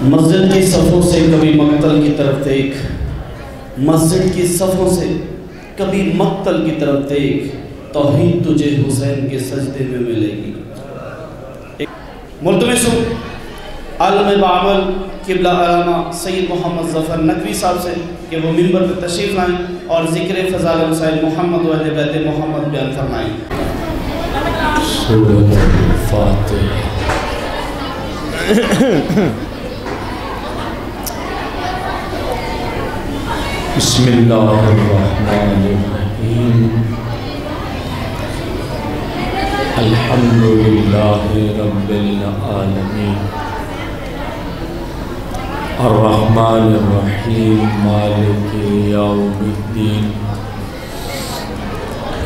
مسجد کی صفوں سے کبھی مقتل کی طرف دیکھ، مسجد کی صفوں سے کبھی مقتل کی طرف دیکھ، توحید تجھے حسین کے سجدے میں ملے گی۔ ملتمس عالم بعمل قبلہ علامہ سید محمد ظفر نقوی صاحب سے کہ وہ منبر پر تشریف لائیں اور ذکر فضائل مسائل محمد و اہل بیت محمد بیان فرمائیں۔ سورۃ الفاتحہ۔ بسم اللہ الرحمن الرحیم۔ الحمدللہ رب العالمین، الرحمن الرحیم، مالک یوم الدین،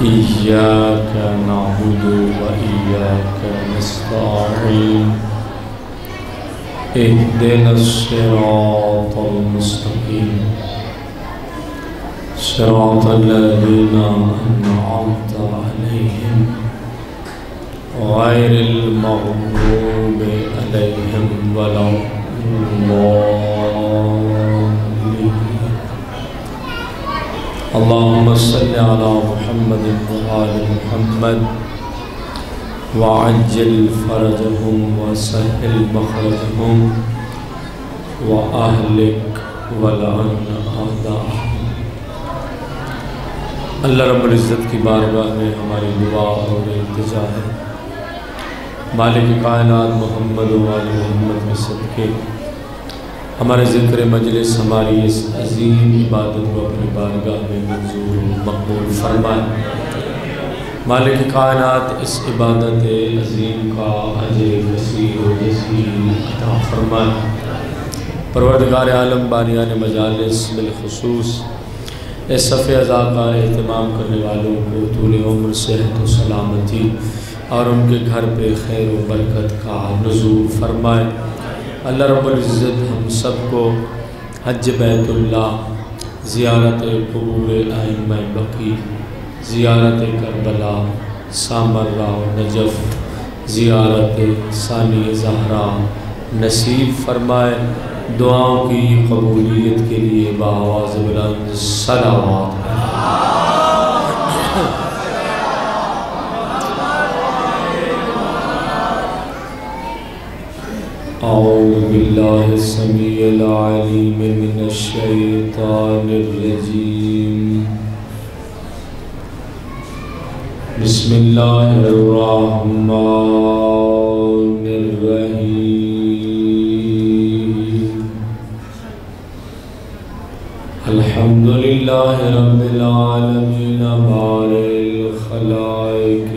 ایاک نعبد و ایاک نستعین، اہدنا الصراط المستقیم، صراط الذین انعمت علیہم غیر المغضوب علیہم ولا الضالین۔ اللہم صلی علی محمد وآل محمد وعجل فرجہم وسہل مخرجہم وأہلک ولعن أعداءہم۔ اللہ رب العزت کی بارگاہ میں ہماری دعا اور التجا ہے، مالک کائنات محمد و آل محمد کے صدقے ہمارے ذکر مجلس، ہماری اس عظیم عبادت کو اپنی بارگاہ میں منظور و مقبول فرمائے۔ مالک کائنات اس عبادت عظیم کا اجر کثیر و جزیل عطا فرمائے۔ پروردگار عالم بانیان مجالس، بالخصوص اس صفحہ اعضاء کا اہتمام کرنے والوں کو طول عمر، صحت و سلامتی اور ان کے گھر پہ خیر و برکت کا نزول فرمائے۔ اللہ رب العزت ہم سب کو حج بیت اللہ، زیارت قبور ائمہ بقیع، زیارت کربلا، سامرہ و نجف، زیارت ثانی زہرا نصیب فرمائے۔ دعاؤں کی قبولیت کے لیے بآواز بلند صلوات۔ اعوذ باللہ السمیع العلیم من الشیطان الرجیم، بسم اللہ الرحمن الرحیم۔ الحمدللہ رب العالمین، بارئ الخلائق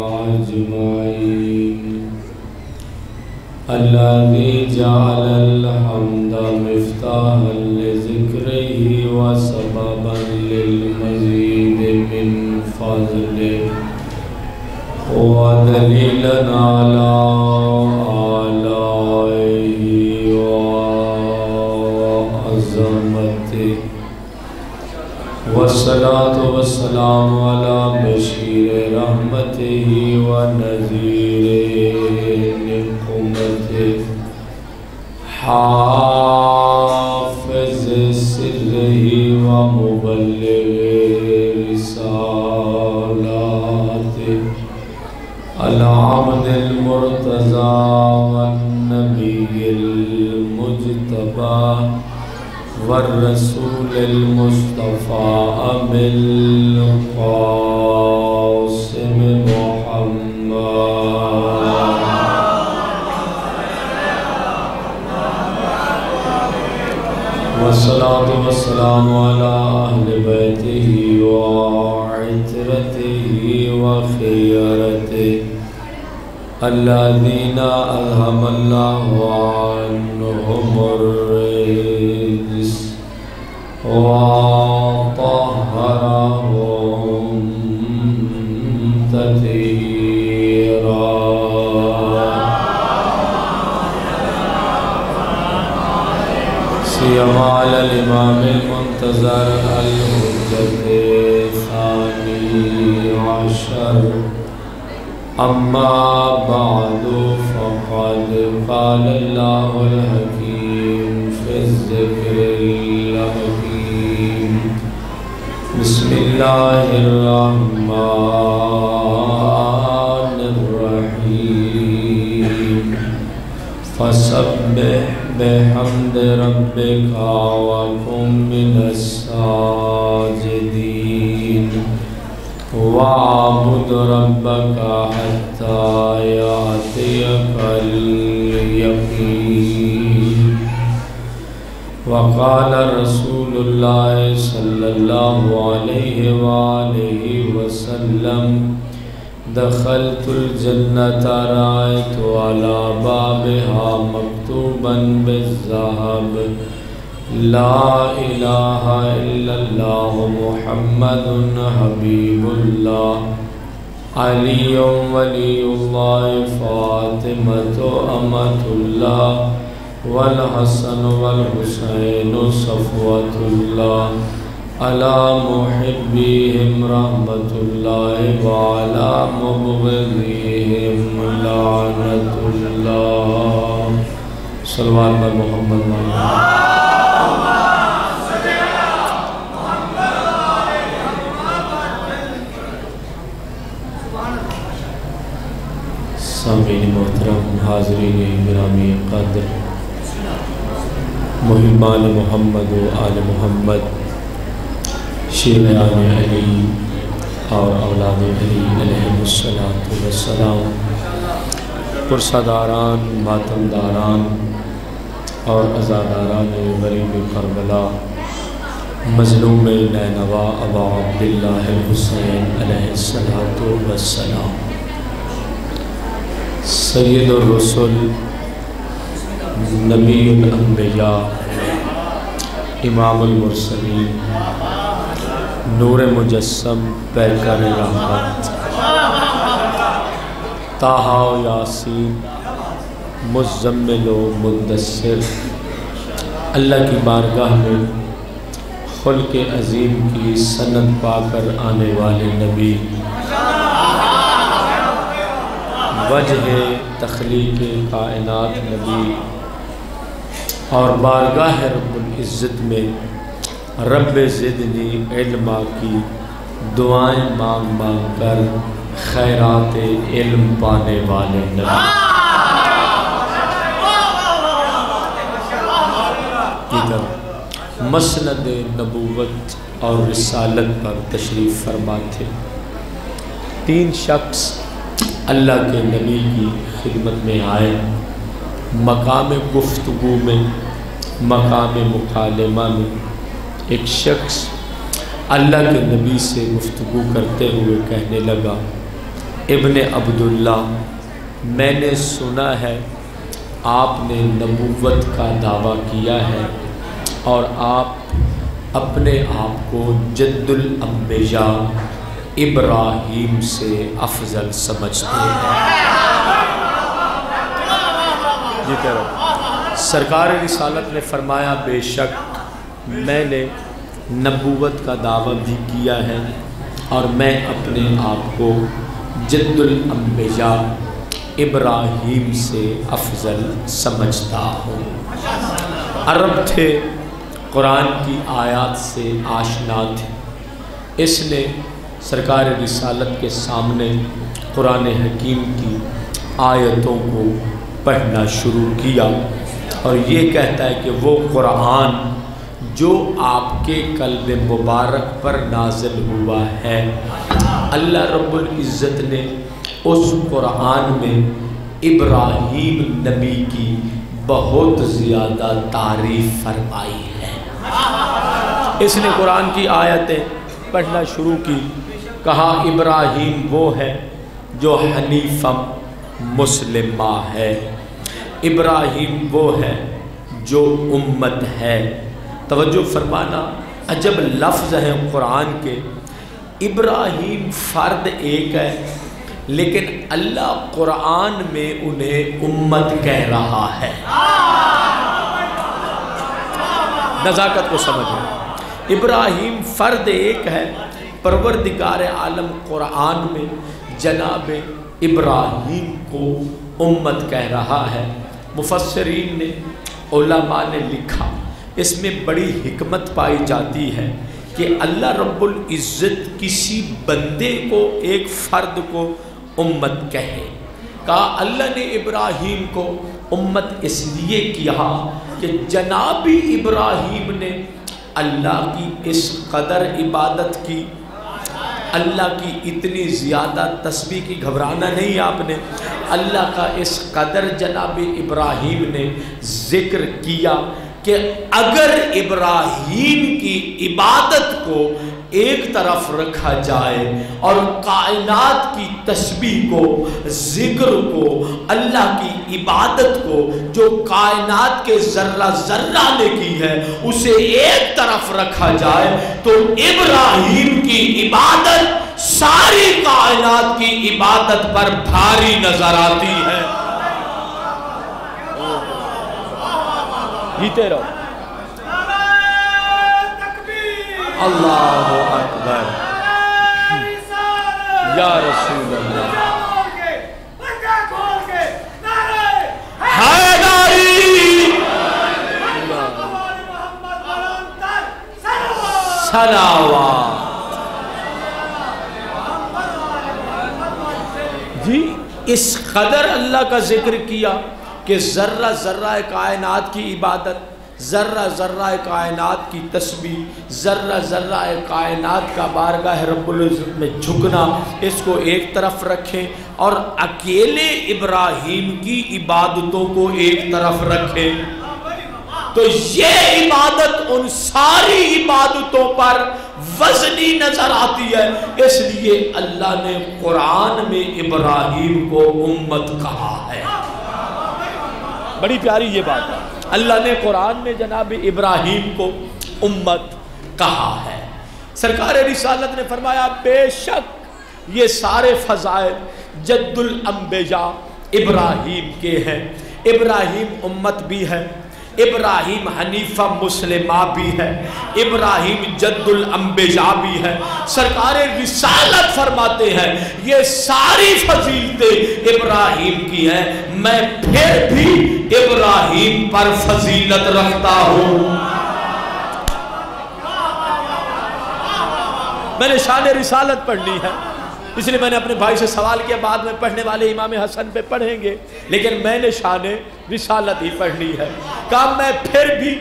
اجمعین، الذی جعل الحمد مفتاحا لذکرہ وسببا للمزید من فضلہ ودلیلا علی آلائہ وعظمتہ، والصلاة والسلام علی بشیر رحمتہ ونذیر نقمتہ، حافظ سرہ ومبلغ رسالاتہ، العبد المرتضی والنبی المجتبی والرسول المصطفى أبي القاسم محمد، والصلاة والسلام على أهل بيته وعترته وخيرته الذين أذهب الله عنهم الرجس وطهرهم تطهيرا۔ سيما على الإمام المنتظر الحجة الثاني عشر أما بعد فقد قال الله الحكيم في الذكر الحكيم بسم الله الرحمن الرحيم فسبح بحمد ربك وكن من الساجدين واعبد ربك حتى يأتيك اليقين وقال رسول الله صلى الله عليه وآله وسلم دخلت الجنة رأيت على بابها مكتوبا بالذهب لا إله إلا الله محمد حبيب الله علي ولي الله فاطمة أمة الله والحسن والحسين صفوة الله على محبيهم رحمة الله وعلى مبغضيهم لعنة الله صلوات پر محمد سامعین محترم، حاضرین گرامی قدر، محبان محمد و آل محمد، شیعیان علی اور اولاد علی علیہ السلام، پرساداران، ماتمداران اور عزاداران غریب کربلا، مظلوم نینوا ابا عبداللہ حسین علیہ السلام، سید الرسل، نبی الانبیاء، امام المرسلین، نور مجسم، پیکر رحمت، طٰہٰ و یاسین، مزمل و مدثر، اللہ کی بارگاہ میں خلق عظیم کی سند پا کر آنے والے نبی، وجہ تخلیق کائنات نبی، اور بارگاہ رب العزت میں رب زدنی علما کی دعائیں مانگ مانگ کر خیرات علم پانے والے نبی ادھر مسند نبوت اور رسالت پر تشریف فرما تھے۔ تین شخص اللہ کے نبی کی خدمت میں آئے، مقام گفتگو میں، مقام مکالمہ میں ایک شخص اللہ کے نبی سے گفتگو کرتے ہوئے کہنے لگا، ابن عبداللہ، میں نے سنا ہے آپ نے نبوت کا دعویٰ کیا ہے اور آپ اپنے آپ کو جد الانبیاء ابراہیم سے افضل سمجھتے ہیں۔ جی کہہ رہا ہوں، سرکار رسالت نے فرمایا بے شک میں نے نبوت کا دعویٰ بھی کیا ہے اور میں اپنے آپ کو جد الانبیاء ابراہیم سے افضل سمجھتا ہوں۔ عرب تھے، قرآن کی آیات سے آشنا تھے، اس نے سرکار رسالت کے سامنے قرآن حکیم کی آیتوں کو پڑھنا شروع کیا اور یہ کہتا ہے کہ وہ قرآن جو آپ کے قلب مبارک پر نازل ہوا ہے، اللہ رب العزت نے اس قرآن میں ابراہیم نبی کی بہت زیادہ تعریف فرمائی ہے۔ اس نے قرآن کی آیتیں پڑھنا شروع کی، کہا ابراہیم وہ ہے جو حنیفم مسلمہ ہے، ابراہیم وہ ہے جو امت ہے۔ توجہ فرمانا، عجب لفظ ہیں قرآن کے۔ ابراہیم فرد ایک ہے لیکن اللہ قرآن میں انہیں امت کہہ رہا ہے۔ نزاکت کو سمجھیں، ابراہیم فرد ایک ہے، پروردگار عالم قرآن میں جناب ابراہیم کو امت کہہ رہا ہے؟ مفسرین نے، علماء نے لکھا، اس میں بڑی حکمت پائی جاتی ہے کہ اللہ رب العزت کسی بندے کو، ایک فرد کو امت کہے۔ کہا اللہ نے ابراہیم کو امت اس لیے کیا کہ جناب ابراہیم نے اللہ کی اس قدر عبادت کی، اللہ کی اتنی زیادہ تسبیح کی، گھبرانا نہیں آپ نے، اللہ کا اس قدر جناب ابراہیم نے ذکر کیا کہ اگر ابراہیم کی عبادت کو ایک طرف رکھا جائے اور کائنات کی تسبیح کو، ذکر کو، اللہ کی عبادت کو جو کائنات کے ذرہ ذرہ نے کی ہے اسے ایک طرف رکھا جائے تو ابراہیم کی عبادت ساری کائنات کی عبادت پر بھاری نظر آتی ہے۔ جیتے رہو، اللہ اکبر، یا رسول اللہ، حیدری، صلوات۔ جی اس قدر اللہ کا ذکر کیا کہ ذرہ ذرہ کائنات کی عبادت، ذرہ ذرہ کائنات کی تسبیح، ذرہ ذرہ کائنات کا بارگاہ رب العزت میں جھکنا، اس کو ایک طرف رکھیں اور اکیلے ابراہیم کی عبادتوں کو ایک طرف رکھیں تو یہ عبادت ان ساری عبادتوں پر وزنی نظر آتی ہے۔ اس لیے اللہ نے قرآن میں ابراہیم کو امت کہا ہے۔ بڑی پیاری یہ بات ہے، اللہ نے قرآن میں جناب ابراہیم کو امت کہا ہے۔ سرکار رسالت نے فرمایا بے شک یہ سارے فضائل جد الانبیاء ابراہیم کے ہیں۔ ابراہیم امت بھی ہے، ابراہیم حنیفہ مسلمہ بھی ہے، ابراہیم جد الانبیاء بھی ہے۔ سرکار رسالت فرماتے ہیں یہ ساری فضیلتیں ابراہیم کی ہیں، میں پھر بھی ابراہیم پر فضیلت رکھتا ہوں۔ میں نے شان رسالت پڑھ لی ہے، اس لیے میں نے اپنے بھائی سے سوال کیا، بعد میں پڑھنے والے امام حسن پہ پڑھیں گے، لیکن میں نے شان رسالت ہی پڑھ لی ہے۔ کہا میں پھر بھی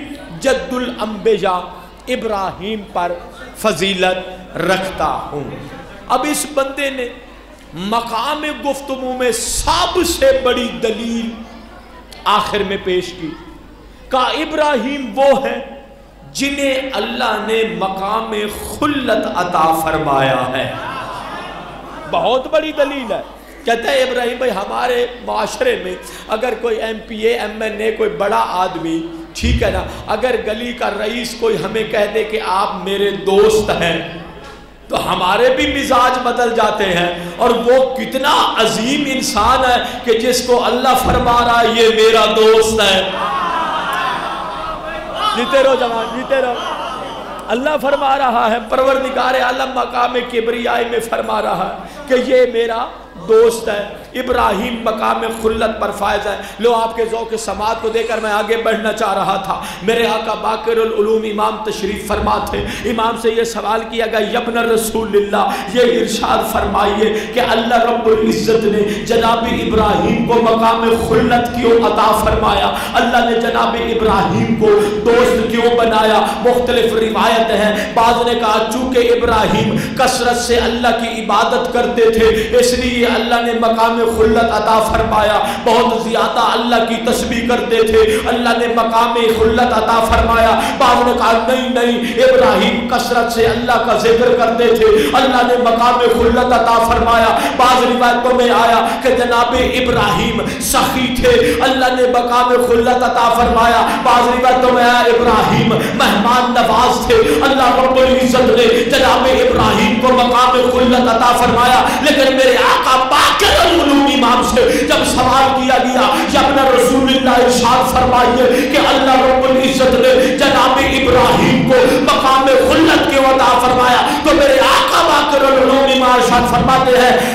جد الانبیاء ابراہیم پر فضیلت رکھتا ہوں۔ اب اس بندے نے مقام گفتگو میں سب سے بڑی دلیل آخر میں پیش کی، کہا ابراہیم وہ ہے جنہیں اللہ نے مقام خلت عطا فرمایا ہے۔ بہت بڑی دلیل ہے۔ کہتا ہے ابراہیم بھائی ہمارے معاشرے میں اگر کوئی M P A M N A کوئی بڑا آدمی، ٹھیک ہے نا، اگر گلی کا رئیس کوئی ہمیں کہہ دے کہ آپ میرے دوست ہیں تو ہمارے بھی مزاج بدل جاتے ہیں، اور وہ کتنا عظیم انسان ہے کہ جس کو اللہ فرما رہا ہے یہ میرا دوست ہے۔ جیتے رہو جوان، جیتے رہو۔ اللہ فرما رہا ہے، پروردگار عالم مقام کبریائی میں فرما رہا ہے کہ یہ میرا دوست ہے۔ ابراہیم مقام خلت پر فائز ہے۔ لو آپ کے ذوق سماعت کو دے کر میں آگے بڑھنا چاہ رہا تھا۔ میرے آقا باقر العلوم امام تشریف فرما تھے، امام سے یہ سوال کیا گیا یبن رسول اللہ یہ ارشاد فرمائیے کہ اللہ رب العزت نے جناب ابراہیم کو مقام خلت کیوں عطا فرمایا، اللہ نے جناب ابراہیم کو دوست کیوں بنایا؟ مختلف روایت ہیں، بعض نے کہا چونکہ ابراہیم کثرت سے اللہ کی عبادت کرتے تھے اس لیے اللہ نے مقام خلت عطا فرمایا، بہت زیادہ اللہ کی تسبیح کرتے تھے اللہ نے مقام خلت عطا فرمایا۔ بعض نے کہا نہیں ابراہیم کثرت سے اللہ کا ذکر کرتے تھے اللہ نے مقام خلت عطا فرمایا۔ بعض روایتوں میں آیا کہ جناب ابراہیم سخی تھے اللہ نے مقام خلت عطا فرمایا۔ بعض روایتوں میں آیا ابراہیم مہمان نواز تھے اللہ رب العزت نے جناب ابراہیم کو مقام خلت عطا فرمایا۔ لیکن میرے آقا باقر العلوم امام سے جب سوال کیا گیا یا ابن رسول اللہ ارشاد فرمائیے کہ اللہ رب العزت نے جناب ابراہیم کو مقام خلت کیوں عطا فرمایا، تو میرے آقا باقر العلوم امام ارشاد فرماتے ہیں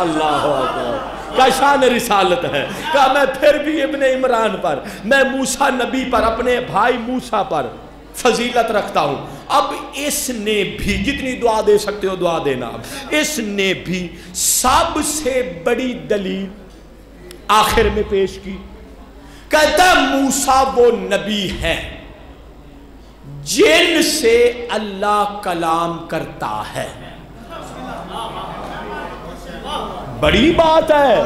اللہ اکبر، کیا شان رسالت ہے. کہا میں پھر بھی ابن عمران پر، میں موسیٰ نبی پر، اپنے بھائی موسیٰ پر فضیلت رکھتا ہوں. اب اس نے بھی جتنی دعا دے سکتے ہو دعا دینا. اس نے بھی سب سے بڑی دلیل آخر میں پیش کی. کہتا موسیٰ وہ نبی ہے جن سے اللہ کلام کرتا ہے. بڑی بات ہے.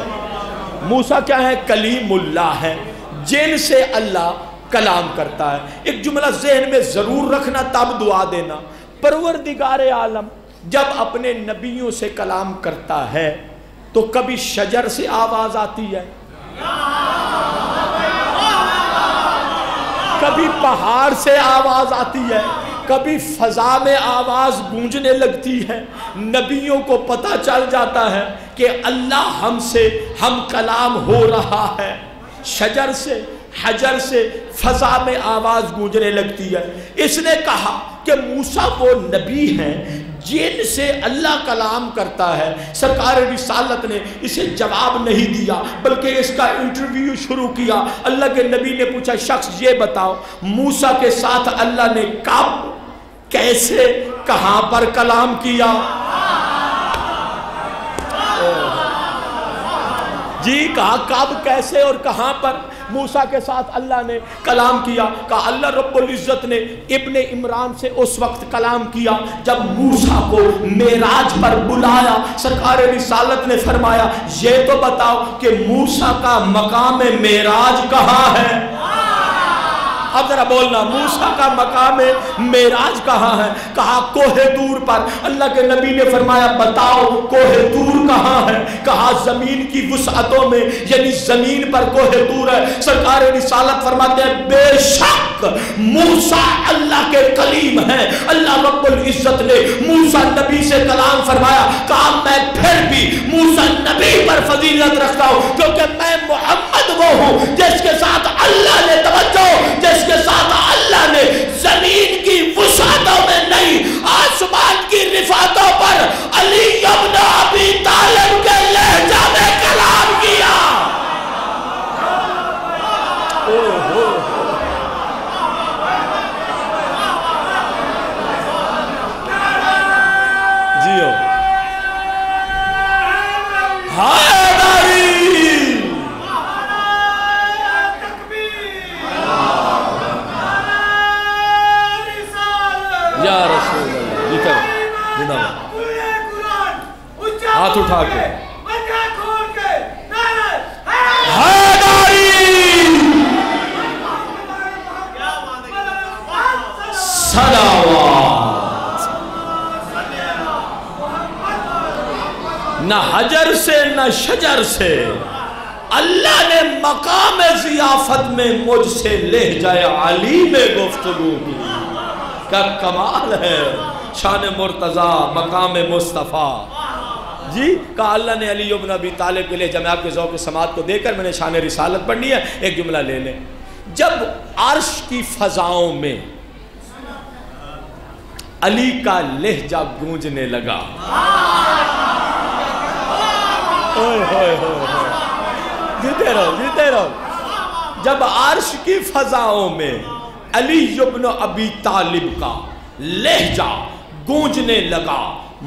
موسیٰ کیا ہے؟ کلیم اللہ ہے، جن سے اللہ کلام کرتا ہے. ایک جملہ ذہن میں ضرور رکھنا تب دعا دینا. پروردگار عالم جب اپنے نبیوں سے کلام کرتا ہے تو کبھی شجر سے آواز آتی ہے، کبھی پہاڑ سے آواز آتی ہے، کبھی فضا میں آواز گونجنے لگتی ہے. نبیوں کو پتہ چل جاتا ہے کہ اللہ ہم سے ہم کلام ہو رہا ہے. شجر سے، حجر سے، فضا میں آواز گونجنے لگتی ہے. اس نے کہا کہ موسیٰ وہ نبی ہیں جن سے اللہ کلام کرتا ہے. سرکار رسالت نے اسے جواب نہیں دیا بلکہ اس کا انٹرویو شروع کیا. اللہ کے نبی نے پوچھا شخص یہ بتاؤ موسیٰ کے ساتھ اللہ نے کب، کیسے، کہاں پر کلام کیا؟ جی کہا کب، کیسے اور کہاں پر موسیٰ کے ساتھ اللہ نے کلام کیا؟ کہا اللہ رب العزت نے ابن عمران سے اس وقت کلام کیا جب موسیٰ کو معراج پر بلایا. سرکار رسالت نے فرمایا یہ تو بتاؤ کہ موسیٰ کا مقام معراج کہاں ہے؟ اب ذرا بولنا، موسیٰ کا مقام معراج کہاں ہے؟ کہا کوہ طور پر. اللہ کے نبی نے فرمایا بتاؤ کوہ طور کہاں ہے؟ کہا زمین کی وسعتوں میں، یعنی زمین پر کوہ طور ہے. سرکار رسالت فرماتے ہیں بے شک موسیٰ اللہ کے کلیم ہیں. اللہ رب العزت نے موسیٰ نبی سے کلام فرمایا. کہا میں پھر بھی موسیٰ نبی پر فضیلت رکھتا ہوں کیونکہ میں محمد وہ ہوں جس کے ساتھ اللہ نے توجہ، جس کے ساتھ اللہ نے زمین کی وسعتوں میں نہیں آسمان کی رفعتوں پر علی ابن ابی طالب کے لہجہ میں کلام کیا. جیو یا رسول اللہ، ذکر زندہ ہاتھ اٹھا کے صلوات. نہ حجر سے نہ شجر سے اللہ نے مقام ضیافت میں مجھ سے لہجہ علی میں گفتگو کی. کیا کمال ہے، شان مرتضیٰ، مقام مصطفیٰ. جی کہا اللہ نے علی ابن ابی طالب کے لیے جمع کے ذوق سماعت کو دے کر میں نے شان رسالت پڑھنی ہے. ایک جملہ لے لیں. جب عرش کی فضاؤں میں علی کا لہجہ گونجنے لگا، جیتے رہو جیتے رہو، جب عرش کی فضاؤں میں علی ابن ابی طالب کا لہجہ گونجنے لگا،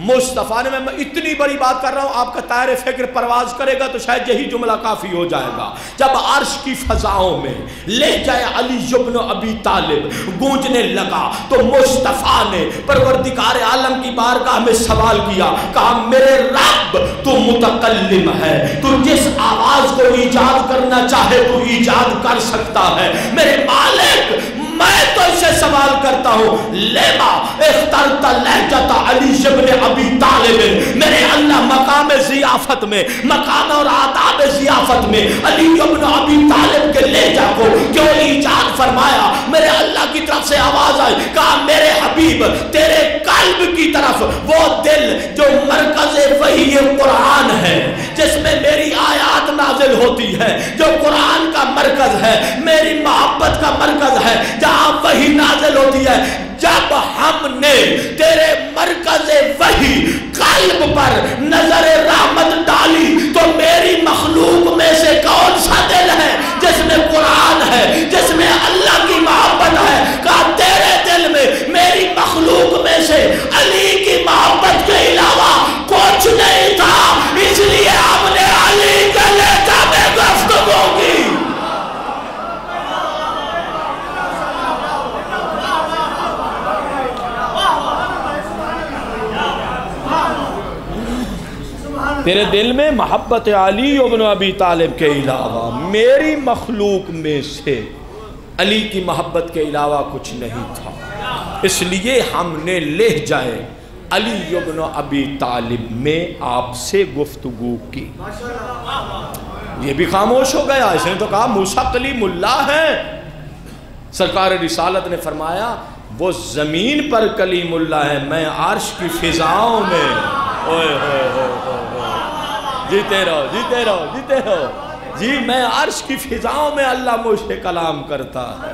مصطفیٰ نے، میں اتنی بڑی بات کر رہا ہوں آپ کا طائر فکر پرواز کرے گا تو شاید یہی جملہ کافی ہو جائے گا. جب عرش کی فضاؤں میں لہجہ علی ابن ابی طالب گونجنے لگا تو مصطفیٰ نے پروردگار عالم کی بارگاہ میں سوال کیا. کہا میرے رب تو متکلم ہے، تو جس آواز کو ایجاد کرنا چاہے تو ایجاد کر سکتا ہے. میرے مالک میں تو اسے سوال کرتا ہوں لیما اخترت لہجت علی ابن ابی طالب، میرے اللہ مقام ضیافت میں، مقام اور آداب ضیافت میں علی ابن ابی طالب کے لہجہ کو کیوں ایجاد فرمایا؟ میرے اللہ کی طرف سے آواز آئی. کہا میرے حبیب تیرے قلب کی طرف وہ دل جو مرکز وحی قرآن ہے، جس میں میری آیات نازل ہوتی ہے، جو قرآن کا مرکز ہے، میری محبت کا مرکز ہے، جہاں وحی نازل ہوتی ہے. جب ہم نے تیرے مرکز وحی قلب پر نظر رحمت ڈالی تیرے دل میں محبت علی ابن ابی طالب کے علاوہ میری مخلوق میں سے علی کی محبت کے علاوہ کچھ نہیں تھا، اس لیے ہم نے لہجۂ علی ابن ابی طالب میں آپ سے گفتگو کی۔ یہ بھی خاموش ہو گیا، اس نے تو کہا موسیٰ کلیم اللہ ہے۔ سرکار رسالت نے فرمایا وہ زمین پر کلیم اللہ ہے، میں عرش کی فضاؤں میں جیتے رہو جیتے رہو جیتے رہو جی، میں عرش کی فضاؤں میں اللہ مجھ سے کلام کرتا ہے۔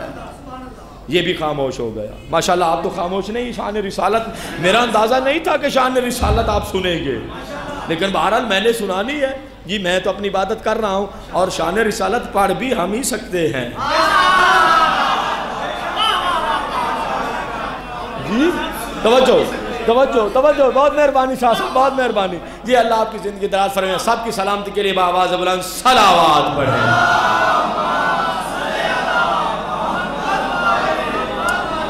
یہ بھی خاموش ہو گیا۔ ماشاءاللہ آپ تو خاموش نہیں، شان رسالت میرا اندازہ نہیں تھا کہ شان رسالت آپ سنیں گے، لیکن بہرحال میں نے سنانی ہے جی، میں تو اپنی عبادت کر رہا ہوں اور شان رسالت پڑھ بھی ہم ہی سکتے ہیں جی۔ توجہ توجہ توجہ، بہت مہربانی شاہ صاحب، بہت مہربانی جی، اللہ آپ کی زندگی دراز فرمائے۔ سب کی سلامتی کے لیے بآواز بلند صلوات پڑھیں۔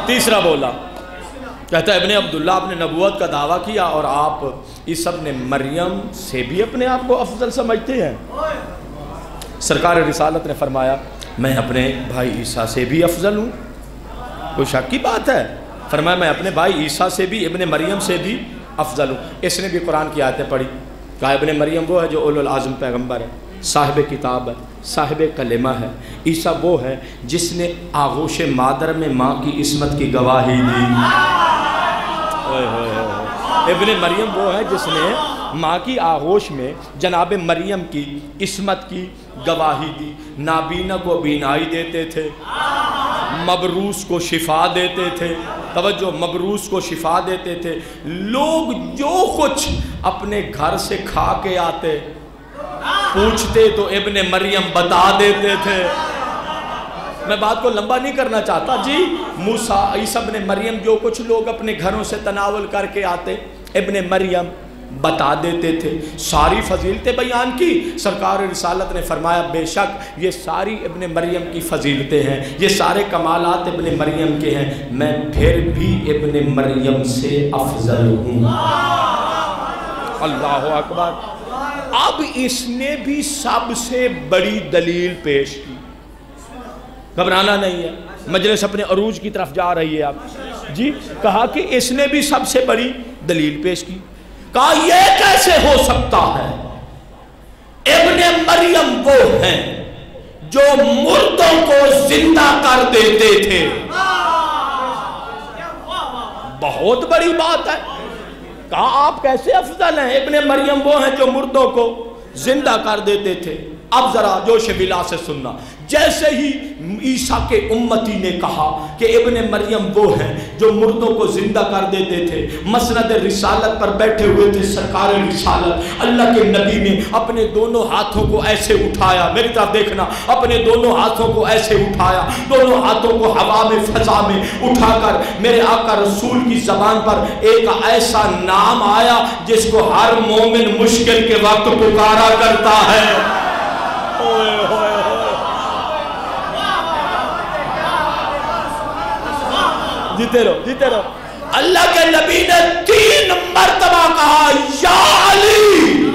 تیسرا بولا، کہتا ہے ابن عبداللہ آپ نے نبوت کا دعویٰ کیا اور آپ عیسی ابن مریم سے بھی اپنے آپ کو افضل سمجھتے ہیں۔ سرکار رسالت نے فرمایا میں اپنے بھائی عیسیٰ سے بھی افضل ہوں، کوئی شک کی بات ہے؟ فرمایا میں اپنے بھائی عیسیٰ سے بھی، ابن مریم سے بھی افضل ہوں۔ اس نے بھی قرآن کی آیتیں پڑھی، کہا ابن مریم وہ ہے جو اولو العزم پیغمبر ہے، صاحب کتاب ہے، صاحب کلمہ ہے۔ عیسیٰ وہ ہے جس نے آغوش مادر میں ماں کی عصمت کی گواہی دی۔ ابن مریم وہ ہے جس نے ماں کی آغوش میں جناب مریم کی عصمت کی گواہی دی۔ نابینا کو بینائی دیتے تھے، مبروس کو شفا دیتے تھے، توجہ، مبروس کو شفا دیتے تھے۔ لوگ جو کچھ اپنے گھر سے کھا کے آتے پوچھتے تو ابن مریم بتا دیتے تھے۔ میں بات کو لمبا نہیں کرنا چاہتا جی، موسیٰ عیسیٰ ابن مریم جو کچھ لوگ اپنے گھروں سے تناول کر کے آتے ابن مریم بتا دیتے تھے، ساری فضیلتیں بیان کی۔ سرکار رسالت نے فرمایا بے شک یہ ساری ابن مریم کی فضیلتیں ہیں، یہ سارے کمالات ابن مریم کے ہیں، میں پھر بھی ابن مریم سے افضل ہوں۔ اللہ اکبر۔ اب اس نے بھی سب سے بڑی دلیل پیش کی، گھبرانا نہیں ہے، مجلس اپنے عروج کی طرف جا رہی ہے اب جی۔ کہا کہ اس نے بھی سب سے بڑی دلیل پیش کی، کہا یہ کیسے ہو سکتا ہے؟ ابن مریم وہ ہیں جو مردوں کو زندہ کر دیتے تھے۔ بہت بڑی بات ہے، کہا آپ کیسے افضل ہیں؟ ابن مریم وہ ہیں جو مردوں کو زندہ کر دیتے تھے۔ اب ذرا جوش بلا سے سننا، جیسے ہی عیسیٰ کے امتی نے کہا کہ ابن مریم وہ ہیں جو مردوں کو زندہ کر دیتے تھے، مسند رسالت پر بیٹھے ہوئے تھے سرکار رسالت، اللہ کے نبی نے اپنے دونوں ہاتھوں کو ایسے اٹھایا، میری طرف دیکھنا، اپنے دونوں ہاتھوں کو ایسے اٹھایا، دونوں ہاتھوں کو ہوا میں فضا میں اٹھا کر میرے آقا رسول کی زبان پر ایک ایسا نام آیا جس کو ہر مومن مشکل کے وقت پکارا کرتا ہے۔ جیتے رہو جیتے رہو۔ اللہ کے نبی نے 3 مرتبہ کہا یا علی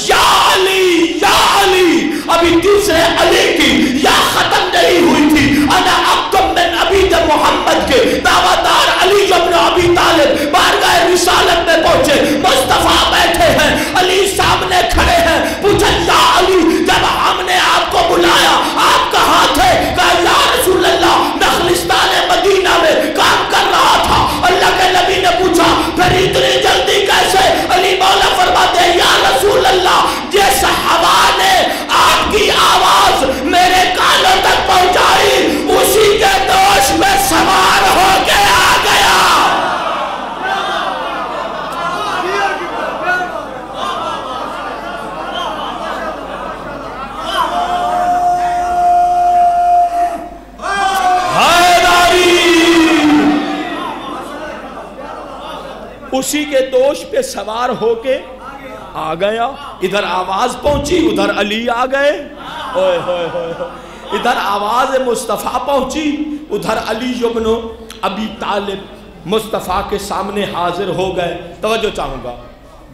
یا علی یا علی۔ ابھی تیسرے علی کی یا ختم نہیں ہوئی تھی، انا عبد من عبید محمد کے دعویدار علی ابن ابی طالب بارگاہ رسالت میں پہنچے، مصطفیٰ بیٹھے ہیں، علی سامنے کھڑے ہیں، پوچھا یا علی جب ہم نے آپ کو بلایا آپ کہاں تھے؟ کہا یا رسول اللہ نخلستان مدینہ میں کام کر رہا تھا۔ اللہ کے نبی نے پوچھا پھر اتنی جلدی کیسے؟ علی مولا فرماتے ہیں یا رسول اللہ جس ہوا نے آپ کی آواز میرے کانوں تک پہنچائی اسی کے دوش میں سوار ہو کے آ گیا۔ اسی کے دوش پہ سوار ہو کے آ گیا۔ ادھر آواز پہنچی ادھر علی آ گئے، ادھر آواز مصطفیٰ پہنچی ادھر علی ابن ابی طالب مصطفیٰ کے سامنے حاضر ہو گئے۔ توجہ چاہوں گا،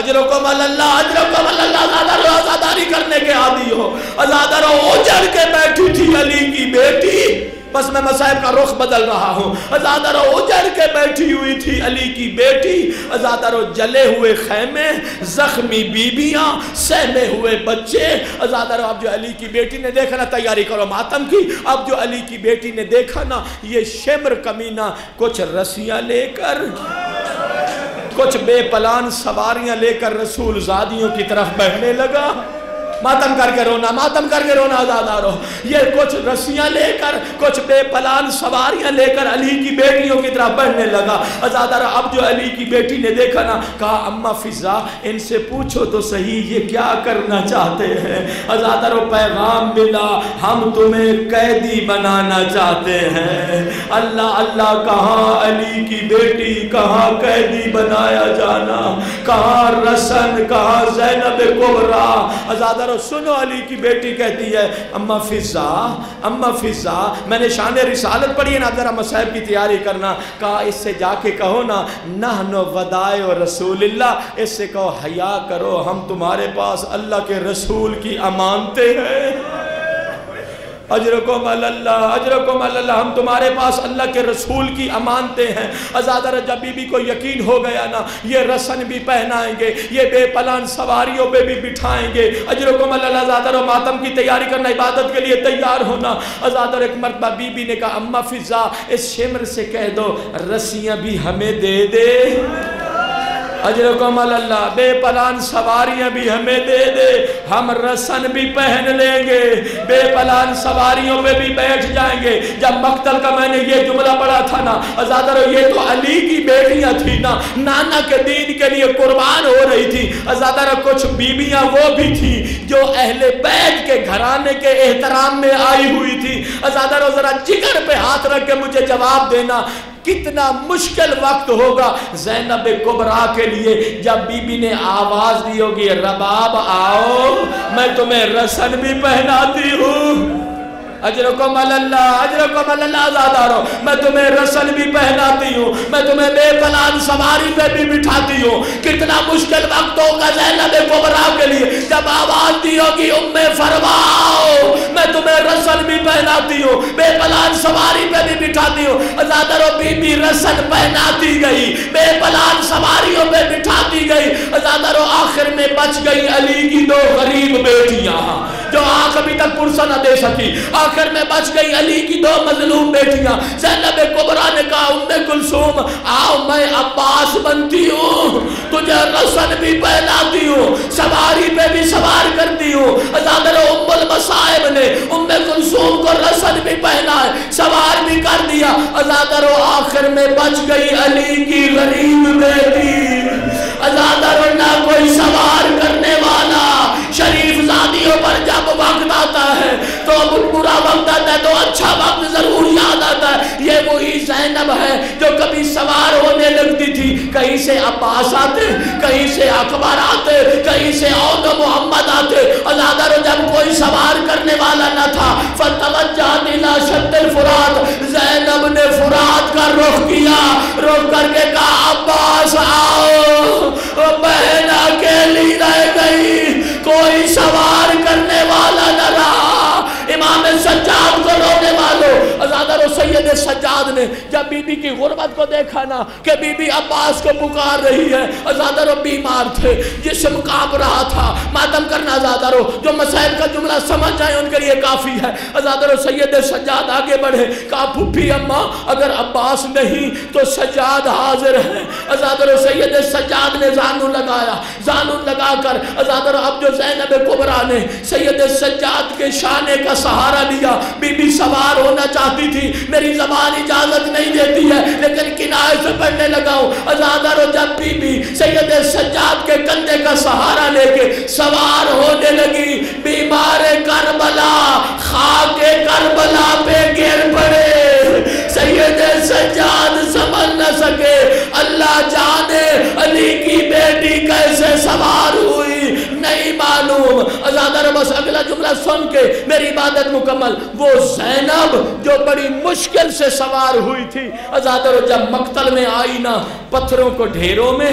اجرکم اللہ، اجرکم اللہ، ازادہ رو ازاداری کرنے کے عادی ہو. ازادہ رو اجڑ کے بیٹھی تھی علی کی بیٹی، بس میں مصائب کا رخ بدل رہا ہوں. ازادہ رو اجڑ کے بیٹھی ہوئی تھی علی کی بیٹی. ازادہ رو جلے ہوئے خیمے، زخمی بیبیاں، سہمے ہوئے بچے. ازادہ رو اب جو علی کی بیٹی نے دیکھا نا، تیاری کرو ماتم کی. اب جو علی کی بیٹی نے دیکھا نا، یہ شمر کمینہ کچھ رسیاں لے کر، کچھ بے پلان سواریاں لے کر رسول زادیوں کی طرف بڑھنے لگا. ماتم کر کے رونا، ماتم کر کے رونا ازادہ رو. یہ کچھ رسیاں لے کر، کچھ بے پلان سواریاں لے کر علی کی بیٹیوں کی طرف بڑھنے لگا. ازادہ رو اب جو علی کی بیٹی نے دیکھا نا، کہا اما فضا ان سے پوچھو تو صحیح یہ کیا کرنا چاہتے ہیں. ازادہ رو پیغام ملا، ہم تمہیں قیدی بنانا چاہتے ہیں. اللہ اللہ، کہاں علی کی بیٹی، کہاں قیدی بنایا جانا، کہاں رسن، کہاں زینب کبریٰ. ازادہ سنو، علی کی بیٹی کہتی ہے اما فضا، اما فضا، میں نے شان رسالت پڑھی ہے نا، ذرا مصائب کی تیاری کرنا. کہا اس سے جا کے کہو نا، نحن ودائع رسول اللہ، اس سے کہو حیا کرو، ہم تمہارے پاس اللہ کے رسول کی امانتیں ہیں. اجرکم اللہ، اجرکم اللہ، ہم تمہارے پاس اللہ کے رسول کی امانتیں ہیں. ازادہ جب بی بی کو یقین ہو گیا نا، یہ رسن بھی پہنائیں گے، یہ بے پلان سواریوں پہ بھی بٹھائیں گے. اجرکم اللہ. ازادہ ماتم کی تیاری کرنا، عبادت کے لیے تیار ہونا. ازادہ ایک مرتبہ بی بی نے کہا اما فضا اس شمر سے کہہ دو رسیاں بھی ہمیں دے دے. اجرکم اللہ، بے پلان سواریاں بھی ہمیں دے دے، ہم رسن بھی پہن لیں گے، بے پلان سواریوں پہ بھی بیٹھ جائیں گے. جب مقتل کا میں نے یہ جملہ پڑھا تھا نا، ازادہ یہ تو علی کی بیٹیاں تھی نا، نانا کے دین کے لیے قربان ہو رہی تھی. ازادہ کچھ بیویاں وہ بھی تھی جو اہل بیت کے گھرانے کے احترام میں آئی ہوئی تھی. ازادہ ذرا جگر پہ ہاتھ رکھ کے مجھے جواب دینا، کتنا مشکل وقت ہوگا زینب کبریٰ کے لیے جب بی بی نے آواز دی ہوگی رباب آؤ میں تمہیں رسن بھی پہناتی ہوں. اجرکم اللہ، اجرکم اللہ. ازادہ رو میں تمہیں رسن بھی پہناتی ہوں، میں تمہیں بے پلان سواری پہ بھی بٹھاتی ہوں. کتنا مشکل وقت ہوگا زینب کبریٰ کے لیے جب آواز دی ہوگی ام فرماؤ میں تمہیں رسن بھی پہناتی ہوں، بے پلان سواری پہ بھی بٹھاتی ہوں. ازادہ رو بی بی رسن پہناتی گئی، بے پلان سواریوں پہ بٹھاتی گئی. ازادہ رو آخر میں بچ گئی علی کی دو غریب بیٹیاں جو آنکھ ابھی تک پرسہ نہ دے سکی. آخر میں بچ گئی علی کی دو مظلوم بیٹیاں. زینب کبریٰ نے کہا ام کلثوم آؤ میں عباس بنتی ہوں، تجھے رسن بھی پہناتی ہوں، سواری پہ بھی سوار کرتی ہوں. ازادہ ام المصائب نے ام کلثوم کو رسن بھی پہنا ہے، سوار بھی کر دیا. ازادہ آخر میں بچ گئی علی کی غریب بیٹی. ازادہ نہ کوئی سوار کرنے والا. شریف زادیوں پر جب وقت آتا ہے تو برا وقت آتا ہے تو اچھا وقت ضرور یاد آتا ہے. یہ وہی زینب ہے جو کبھی سوار ہونے لگتی تھی، کہیں سے عباس آتے، کہیں سے اکبر آتے، کہیں سے عود محمد آتے. ازادہ جب کوئی سوار کرنے والا نہ تھا فتوجہت الی شط الفرات، زینب نے فرات کا رخ کیا، رخ کر کے کہا عباس آؤ. بہن اکیلی رہ گئی، کوئی سوار کرنے والا نہ رہا. امام سجاد کو رونے والوں، ازادہ سید سجاد نے جب بی بی کی غربت کو دیکھا نا کہ بی بی عباس کو پکار رہی ہے، ازادہ بیمار تھے، جسم کانپ رہا تھا. ماتم کرنا ازادہ جو مسائل کا جملہ سمجھ جائیں ان کے لیے کافی ہے. ازادہ سید سجاد آگے بڑھے، کہا پھپھی اماں اگر عباس نہیں تو سجاد حاضر ہے. ازادہ سید سجاد نے زانو لگایا، زانو لگا کر ازادہ اب جو زینب کبریٰ نے سید سجاد کے شانے کا سہارا لیا. بی بی سوار ہونا چاہتی تھی، میری زبان اجازت نہیں دیتی ہے لیکن کنارے سے پڑھنے لگا ہوں. ازادہ جب بی بی سید سجاد کے کندھے کا سہارا لے کے سوار ہونے لگی، بیمار کربلا خاک کربلا پہ گر پڑے. سید سجاد سمجھ نہ سکے، اللہ جانے علی کی بیٹی کیسے سوار ہوئی نہیں معلوم. ازادہ بس اگلا جملہ سن کے میری عبادت مکمل. وہ زینب جو بڑی مشکل سے سوار ہوئی تھی، ازادہ جب مقتل میں آئی نا، پتھروں کو ڈھیروں میں